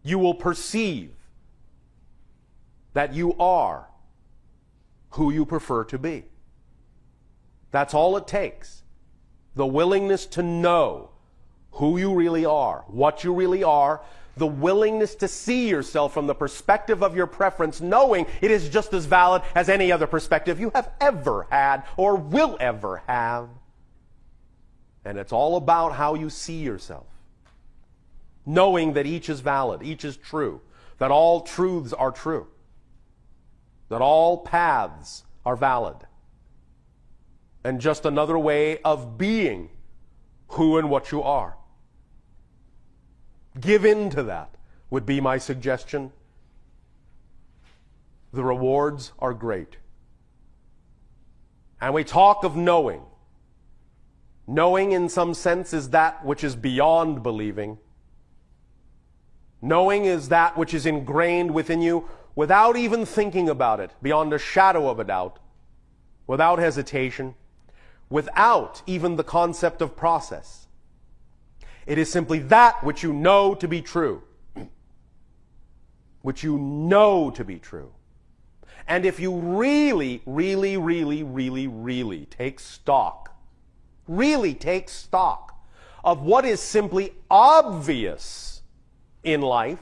you will perceive that you are who you prefer to be. That's all it takes. The willingness to know who you really are, what you really are, the willingness to see yourself from the perspective of your preference, knowing it is just as valid as any other perspective you have ever had or will ever have. And it's all about how you see yourself. Knowing that each is valid, each is true, that all truths are true, that all paths are valid. And just another way of being who and what you are. Give in to that would be my suggestion. The rewards are great. And we talk of knowing. Knowing in some sense is that which is beyond believing. Knowing is that which is ingrained within you without even thinking about it, beyond a shadow of a doubt, without hesitation, without even the concept of process. It is simply that which you know to be true. Which you know to be true. And if you really take stock of what is simply obvious in life,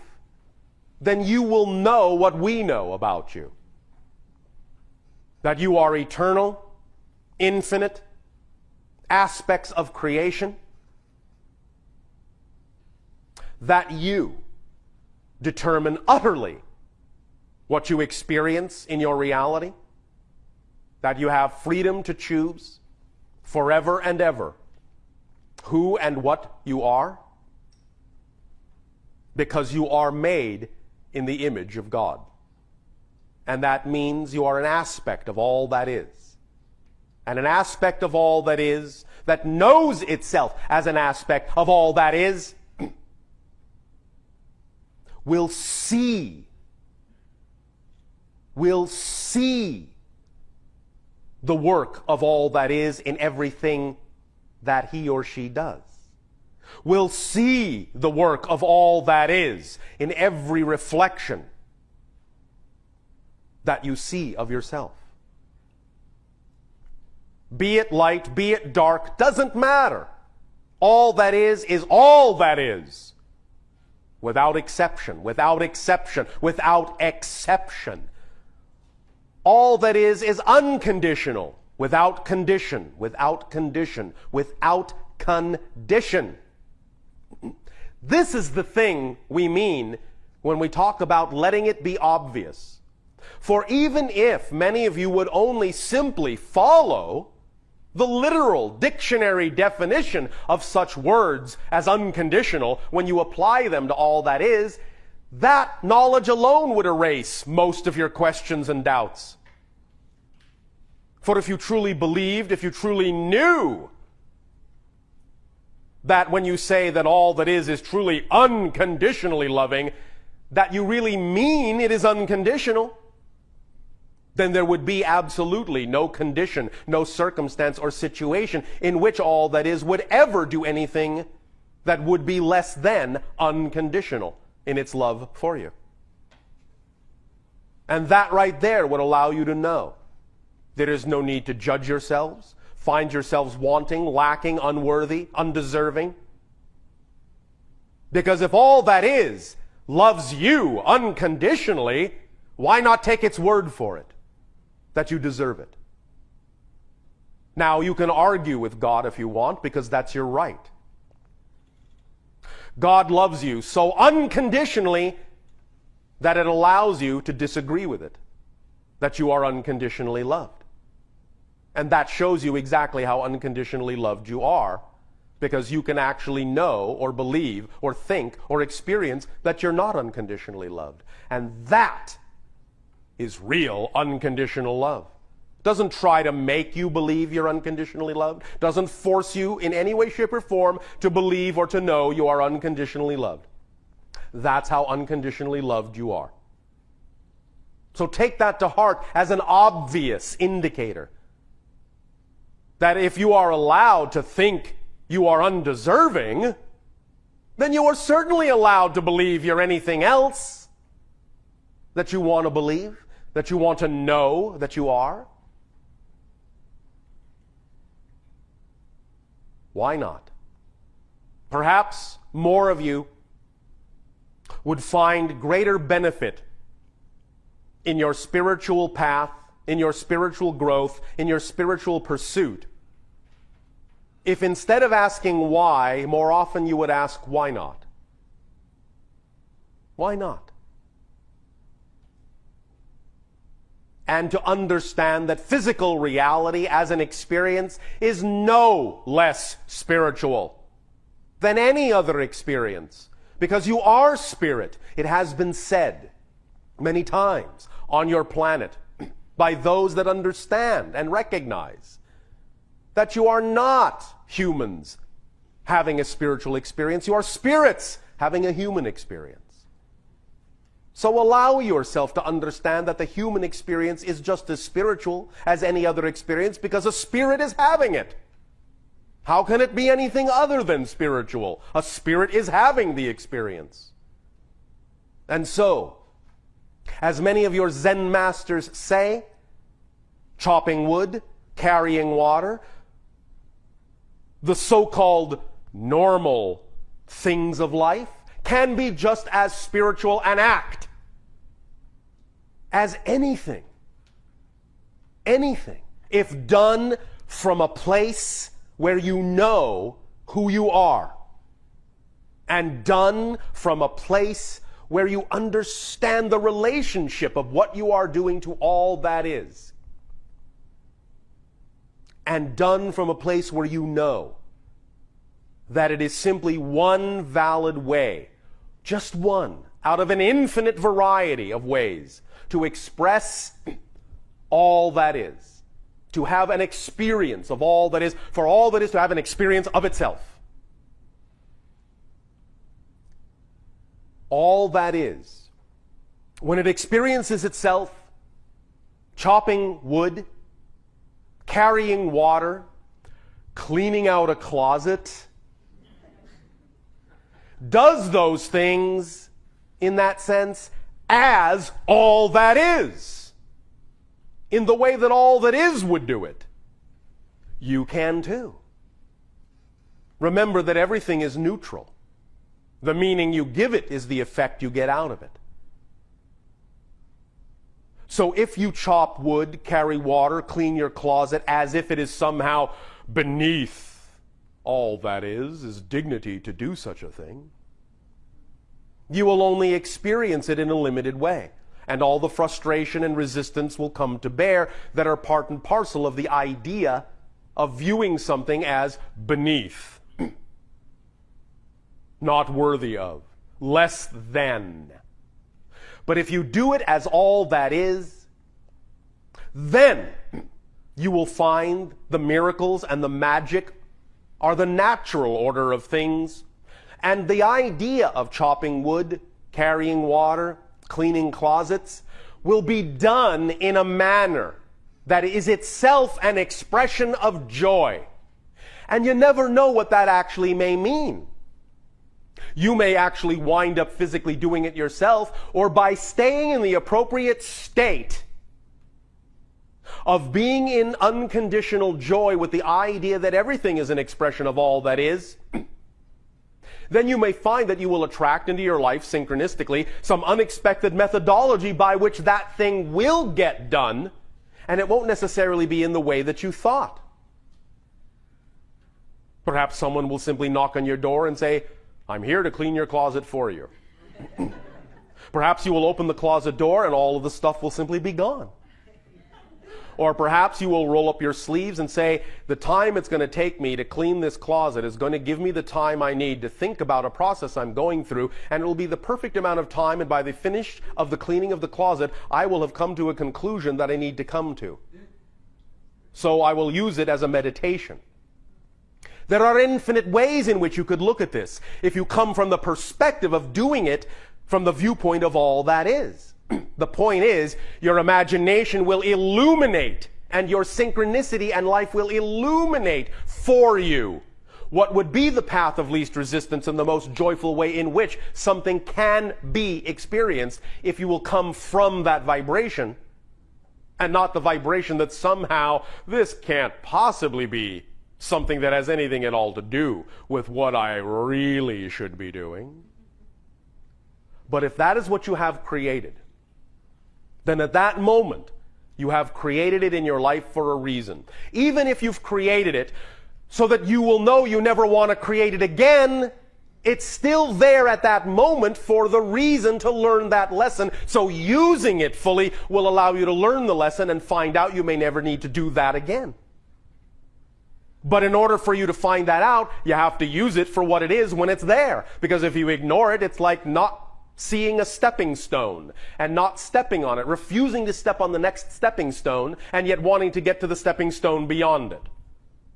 then you will know what we know about you. That you are eternal, infinite, aspects of creation. That you determine utterly what you experience in your reality. That you have freedom to choose forever and ever who and what you are. Because you are made in the image of God. And that means you are an aspect of all that is. And an aspect of all that is, that knows itself as an aspect of all that is, will see the work of all that is in everything that he or she does. Will see the work of all that is in every reflection that you see of yourself. Be it light, be it dark, doesn't matter. All that is all that is. Without exception, without exception, without exception. All that is unconditional, without condition, without condition, without condition. This is the thing we mean when we talk about letting it be obvious. For even if many of you would only simply follow the literal dictionary definition of such words as unconditional, when you apply them to all that is, that knowledge alone would erase most of your questions and doubts. For if you truly believed, if you truly knew that when you say that all that is truly unconditionally loving, that you really mean it is unconditional, then there would be absolutely no condition, no circumstance or situation in which all that is would ever do anything that would be less than unconditional in its love for you. And that right there would allow you to know there is no need to judge yourselves, find yourselves wanting, lacking, unworthy, undeserving. Because if all that is loves you unconditionally, why not take its word for it? That you deserve it. Now, you can argue with God if you want, because that's your right. God loves you so unconditionally that it allows you to disagree with it, that you are unconditionally loved. And that shows you exactly how unconditionally loved you are, because you can actually know or believe or think or experience that you're not unconditionally loved. And that is real unconditional love. Doesn't try to make you believe you're unconditionally loved. Doesn't force you in any way, shape, or form to believe or to know you are unconditionally loved. That's how unconditionally loved you are. So take that to heart as an obvious indicator that if you are allowed to think you are undeserving, then you are certainly allowed to believe you're anything else that you want to believe, that you want to know that you are. Why not? Perhaps more of you would find greater benefit in your spiritual path, in your spiritual growth, in your spiritual pursuit, if instead of asking why, more often you would ask why not? Why not? And to understand that physical reality as an experience is no less spiritual than any other experience, because you are spirit. It has been said many times on your planet by those that understand and recognize that you are not humans having a spiritual experience. You are spirits having a human experience. So allow yourself to understand that the human experience is just as spiritual as any other experience, because a spirit is having it. How can it be anything other than spiritual? A spirit is having the experience. And so, as many of your Zen masters say, chopping wood, carrying water, the so-called normal things of life can be just as spiritual an act as anything. Anything. If done from a place where you know who you are, and done from a place where you understand the relationship of what you are doing to all that is, and done from a place where you know that it is simply one valid way, just one, out of an infinite variety of ways to express all that is, to have an experience of all that is, for all that is to have an experience of itself. All that is, when it experiences itself, chopping wood, carrying water, cleaning out a closet, does those things, in that sense, as all that is, in the way that all that is would do it. You can too. Remember that everything is neutral. The meaning you give it is the effect you get out of it. So if you chop wood, carry water, clean your closet as if it is somehow beneath all that is dignity to do such a thing, you will only experience it in a limited way. And all the frustration and resistance will come to bear that are part and parcel of the idea of viewing something as beneath, not worthy of, less than. But if you do it as all that is, then you will find the miracles and the magic are the natural order of things. And the idea of chopping wood, carrying water, cleaning closets will be done in a manner that is itself an expression of joy. And you never know what that actually may mean. You may actually wind up physically doing it yourself, or by staying in the appropriate state of being in unconditional joy with the idea that everything is an expression of all that is, then you may find that you will attract into your life synchronistically some unexpected methodology by which that thing will get done, and it won't necessarily be in the way that you thought. Perhaps someone will simply knock on your door and say, "I'm here to clean your closet for you." Perhaps you will open the closet door and all of the stuff will simply be gone. Or perhaps you will roll up your sleeves and say, "The time it's going to take me to clean this closet is going to give me the time I need to think about a process I'm going through, and it will be the perfect amount of time, and by the finish of the cleaning of the closet, I will have come to a conclusion that I need to come to. So I will use it as a meditation." There are infinite ways in which you could look at this if you come from the perspective of doing it from the viewpoint of all that is. The point is, your imagination will illuminate, and your synchronicity and life will illuminate for you What would be the path of least resistance and the most joyful way in which something can be experienced if you will come from that vibration and not the vibration that somehow this can't possibly be something that has anything at all to do with what I really should be doing. But if that is what you have created, then at that moment, you have created it in your life for a reason. Even if you've created it so that you will know you never want to create it again, it's still there at that moment for the reason to learn that lesson. So using it fully will allow you to learn the lesson and find out you may never need to do that again. But in order for you to find that out, you have to use it for what it is when it's there. Because if you ignore it, it's like not seeing a stepping stone and not stepping on it, refusing to step on the next stepping stone and yet wanting to get to the stepping stone beyond it.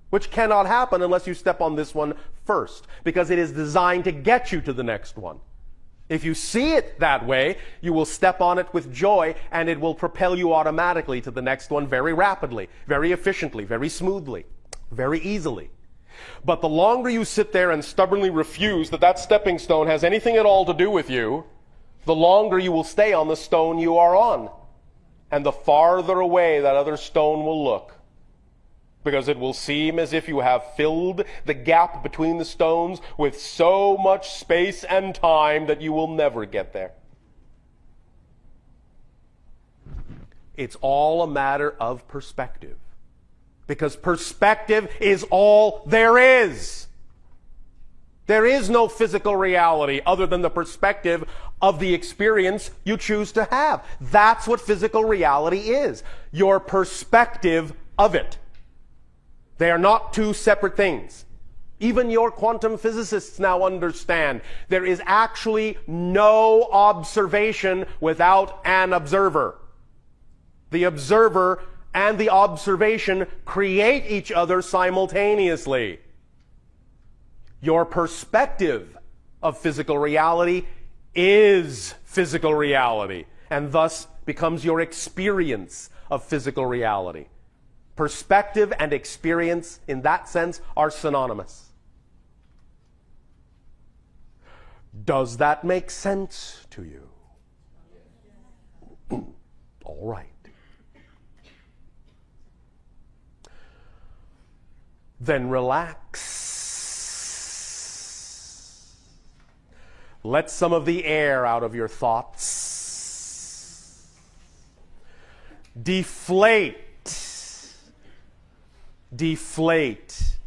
Which cannot happen unless you step on this one first, because it is designed to get you to the next one. If you see it that way, you will step on it with joy and it will propel you automatically to the next one very rapidly, very efficiently, very smoothly, very easily. But the longer you sit there and stubbornly refuse that that stepping stone has anything at all to do with you, the longer you will stay on the stone you are on. And the farther away that other stone will look. Because it will seem as if you have filled the gap between the stones with so much space and time that you will never get there. It's all a matter of perspective. Because perspective is all there is. There is no physical reality other than the perspective of the experience you choose to have. That's what physical reality is. Your perspective of it. They are not two separate things. Even your quantum physicists now understand there is actually no observation without an observer. The observer and the observation create each other simultaneously. Your perspective of physical reality is physical reality, and thus becomes your experience of physical reality. Perspective and experience, in that sense, are synonymous. Does that make sense to you? All right. Then relax. Let some of the air out of your thoughts. Deflate. Deflate.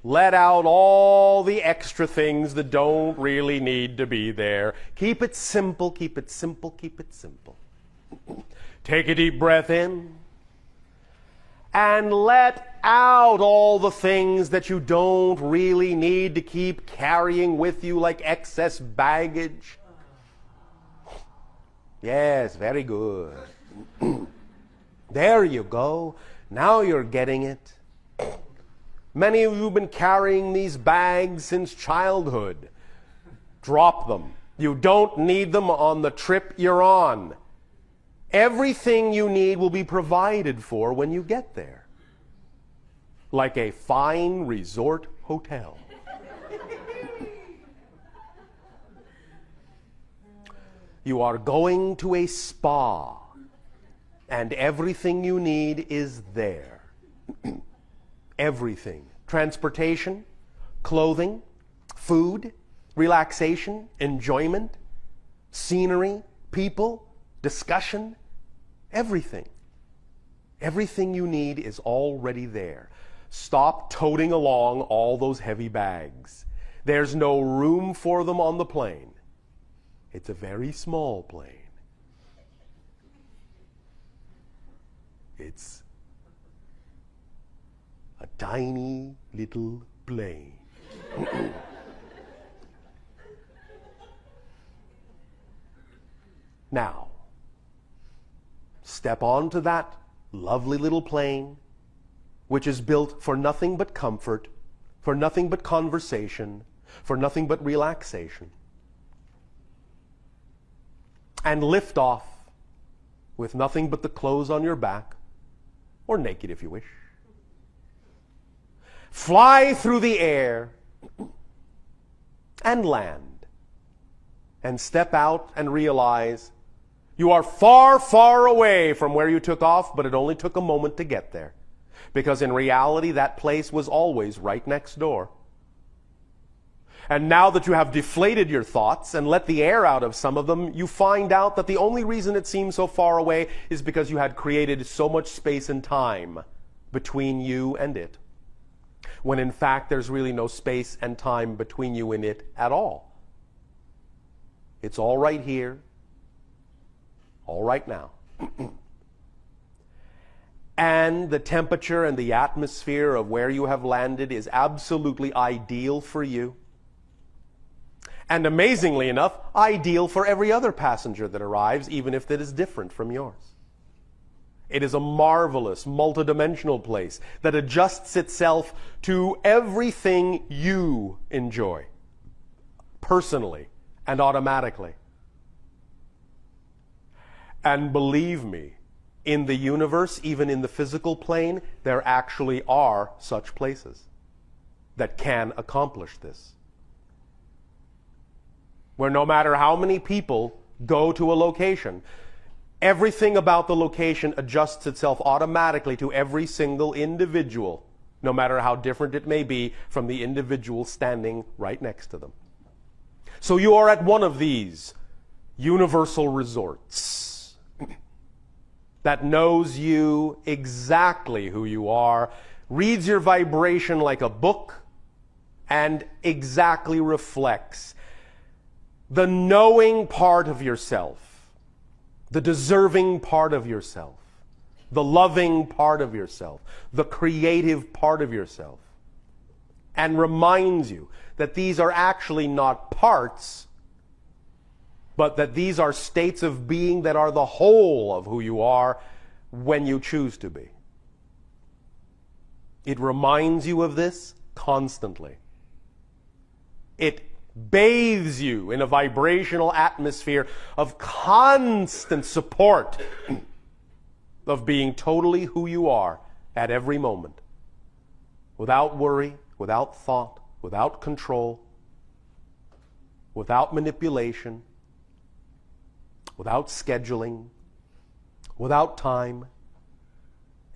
Let out all the extra things that don't really need to be there. Keep it simple, keep it simple, keep it simple. Take a deep breath in. And let out all the things that you don't really need to keep carrying with you like excess baggage. Yes, very good. There you go. Now you're getting it. Many of you have been carrying these bags since childhood. Drop them. You don't need them on the trip you're on. Everything you need will be provided for when you get there. Like a fine resort hotel. You are going to a spa, and everything you need is there. Everything. Transportation, clothing, food, relaxation, enjoyment, scenery, people, discussion, everything. Everything you need is already there. Stop toting along all those heavy bags. There's no room for them on the plane. It's a very small plane. It's a tiny little plane. Now, step onto that lovely little plane, which is built for nothing but comfort, for nothing but conversation, for nothing but relaxation. And lift off with nothing but the clothes on your back, or naked if you wish. fly through the air, and land, and step out and realize you are far, far away from where you took off, but it only took a moment to get there. Because in reality, that place was always right next door. And now that you have deflated your thoughts and let the air out of some of them, you find out that the only reason it seems so far away is because you had created so much space and time between you and it. When in fact, there's really no space and time between you and it at all. It's all right here, all right now. And the temperature and the atmosphere of where you have landed is absolutely ideal for you. And amazingly enough, ideal for every other passenger that arrives, even if that is different from yours. It is a marvelous, multidimensional place that adjusts itself to everything you enjoy, personally and automatically. And believe me, in the universe, even in the physical plane, there actually are such places that can accomplish this. Where no matter how many people go to a location, everything about the location adjusts itself automatically to every single individual, no matter how different it may be from the individual standing right next to them. So you are at one of these universal resorts that knows you exactly who you are, reads your vibration like a book, and exactly reflects the knowing part of yourself, the deserving part of yourself, the loving part of yourself, the creative part of yourself, and reminds you that these are actually not parts, but that these are states of being that are the whole of who you are when you choose to be. It reminds you of this constantly. It bathes you in a vibrational atmosphere of constant support of being totally who you are at every moment, without worry, without thought, without control, without manipulation, without scheduling, without time.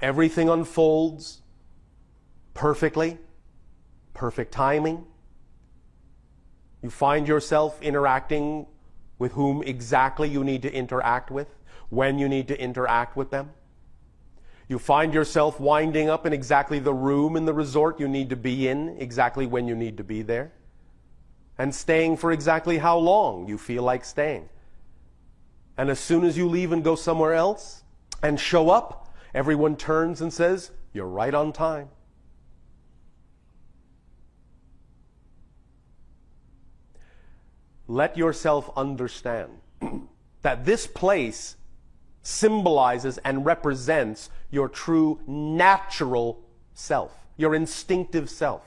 Everything unfolds perfectly, perfect timing. You find yourself interacting with whom exactly you need to interact with, when you need to interact with them. You find yourself winding up in exactly the room in the resort you need to be in, exactly when you need to be there, and staying for exactly how long you feel like staying. And as soon as you leave and go somewhere else and show up, everyone turns and says, "You're right on time." Let yourself understand that this place symbolizes and represents your true natural self, your instinctive self.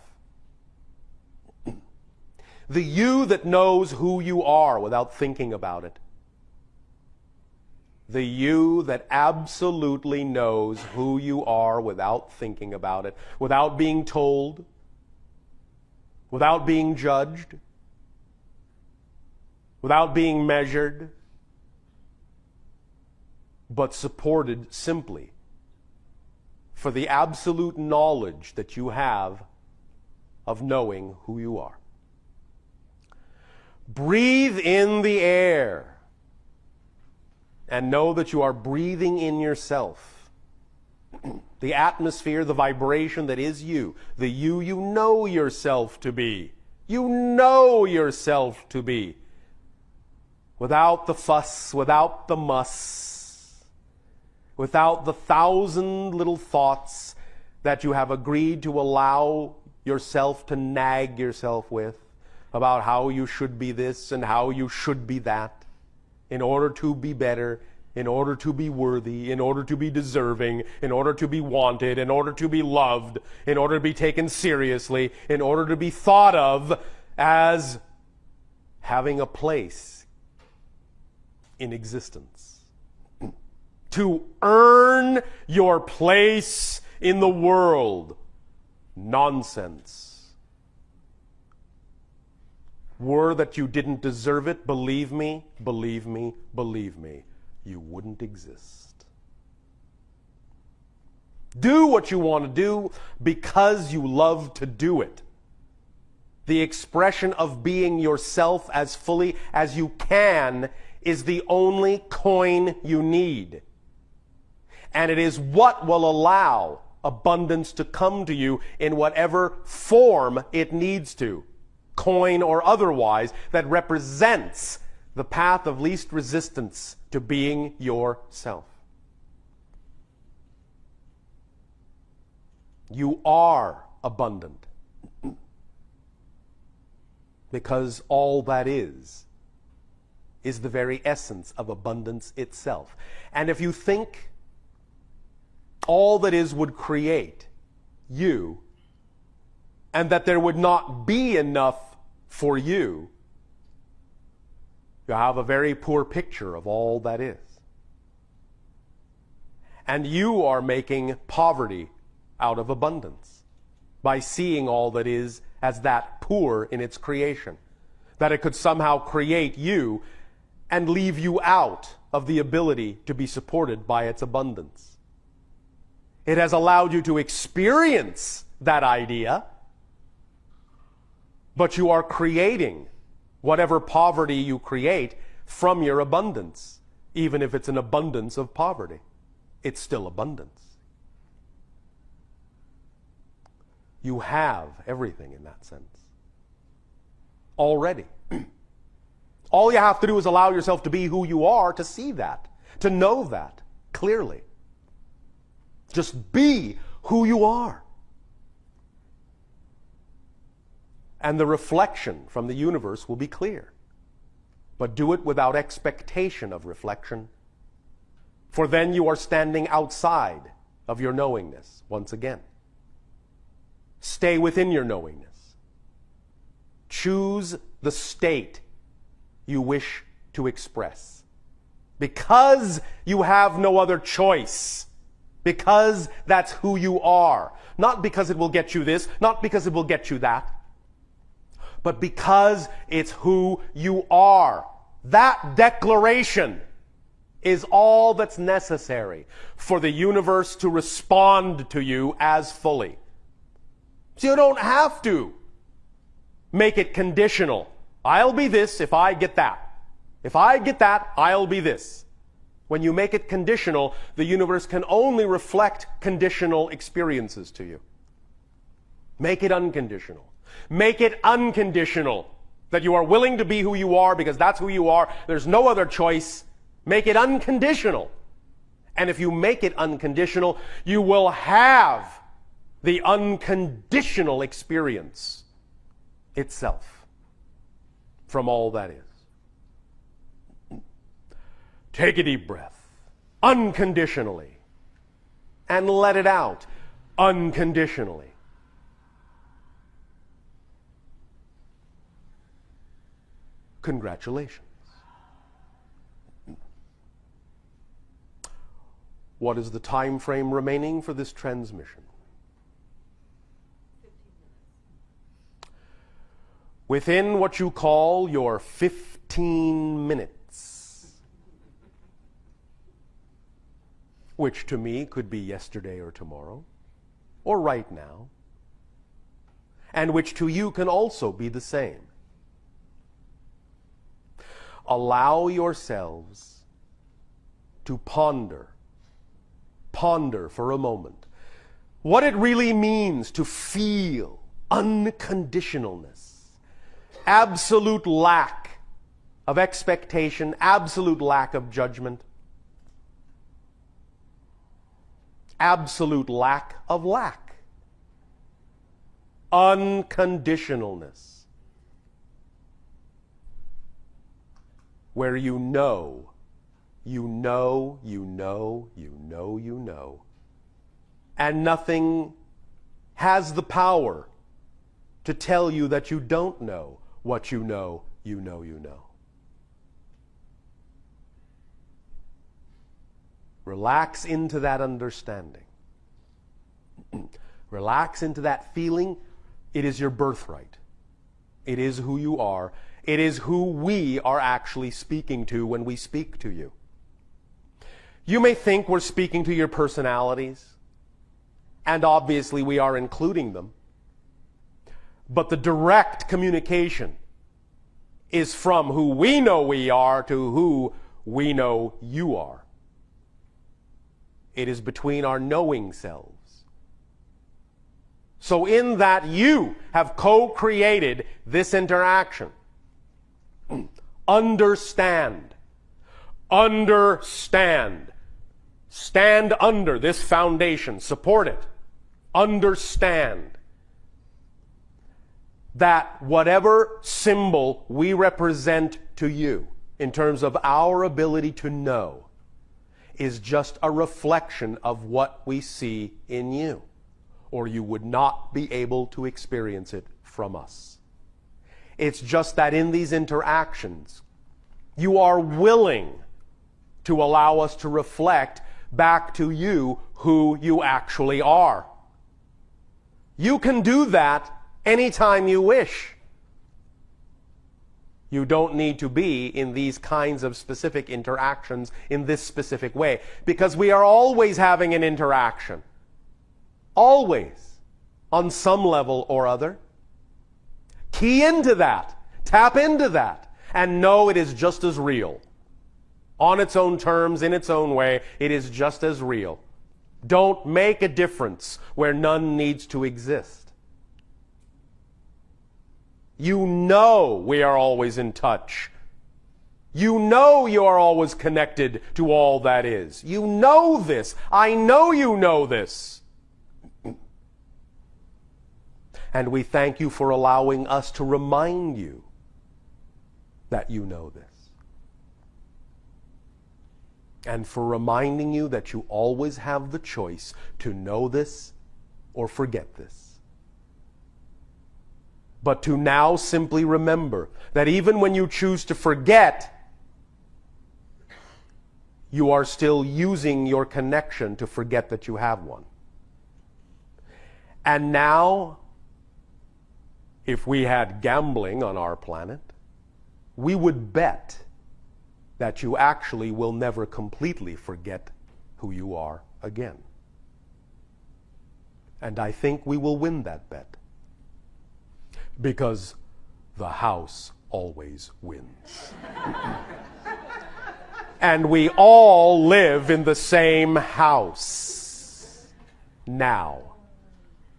The you that knows who you are without thinking about it. The you that absolutely knows who you are without thinking about it, without being told, without being judged, without being measured, but supported simply for the absolute knowledge that you have of knowing who you are. Breathe in the air and know that you are breathing in yourself. The atmosphere, the vibration that is you, the you know yourself to be. You know yourself to be. Without the fuss, without the muss, without the 1,000 little thoughts that you have agreed to allow yourself to nag yourself with about how you should be this and how you should be that in order to be better, in order to be worthy, in order to be deserving, in order to be wanted, in order to be loved, in order to be taken seriously, in order to be thought of as having a place in existence. To earn your place in the world Nonsense. Were that you didn't deserve it, believe me, believe me, believe me, you wouldn't exist. Do what you want to do because you love to do it. The expression of being yourself as fully as you can is the only coin you need. And it is what will allow abundance to come to you in whatever form it needs to, coin or otherwise, that represents the path of least resistance to being yourself. You are abundant because all that is the very essence of abundance itself. And if you think all that is would create you, and that there would not be enough for you, you have a very poor picture of all that is. And you are making poverty out of abundance by seeing all that is as that poor in its creation, that it could somehow create you and leave you out of the ability to be supported by its abundance. It has allowed you to experience that idea, but you are creating whatever poverty you create from your abundance. Even if it's an abundance of poverty, it's still abundance. You have everything in that sense already. All you have to do is allow yourself to be who you are, to see that, to know that clearly. Just be who you are. And the reflection from the universe will be clear. But do it without expectation of reflection, for then you are standing outside of your knowingness once again. Stay within your knowingness. Choose the state you wish to express, because you have no other choice, because that's who you are. Not because it will get you this, not because it will get you that, but because it's who you are. That declaration is all that's necessary for the universe to respond to you as fully. So you don't have to make it conditional. I'll be this if I get that. If I get that, I'll be this. When you make it conditional, the universe can only reflect conditional experiences to you. Make it unconditional. Make it unconditional. That you are willing to be who you are because that's who you are. There's no other choice. Make it unconditional. And if you make it unconditional, you will have the unconditional experience itself from all that is. Take a deep breath unconditionally and let it out unconditionally. Congratulations. What is the time frame remaining for this transmission? 15 minutes. Within what you call your 15 minutes, which to me could be yesterday or tomorrow, or right now, and which to you can also be the same. Allow yourselves to ponder for a moment what it really means to feel unconditionalness, absolute lack of expectation, absolute lack of judgment, absolute lack of lack, unconditionalness. Where you know, and nothing has the power to tell you that you don't know what you know. Relax into that understanding. Relax into that feeling. It is your birthright. It is who you are. It is who we are actually speaking to when we speak to you. You may think we're speaking to your personalities, and obviously we are including them. But the direct communication is from who we know we are to who we know you are. It is between our knowing selves. So in that you have co-created this interaction. Understand. Understand. Stand under this foundation. Support it. Understand that whatever symbol we represent to you in terms of our ability to know is just a reflection of what we see in you, or you would not be able to experience it from us. It's just that in these interactions, you are willing to allow us to reflect back to you who you actually are. You can do that anytime you wish. You don't need to be in these kinds of specific interactions in this specific way, because we are always having an interaction. Always. On some level or other. Key into that. Tap into that. And know it is just as real. On its own terms, in its own way, it is just as real. Don't make a difference where none needs to exist. You know we are always in touch. You know you are always connected to all that is. You know this. I know you know this. And we thank you for allowing us to remind you that you know this. And for reminding you that you always have the choice to know this or forget this. But to now simply remember that even when you choose to forget, you are still using your connection to forget that you have one. And now, if we had gambling on our planet, we would bet that you actually will never completely forget who you are again. And I think we will win that bet. Because the house always wins. And we all live in the same house. Now.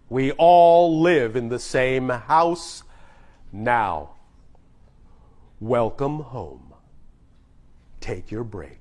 We all live in the same house now. Welcome home. Take your break.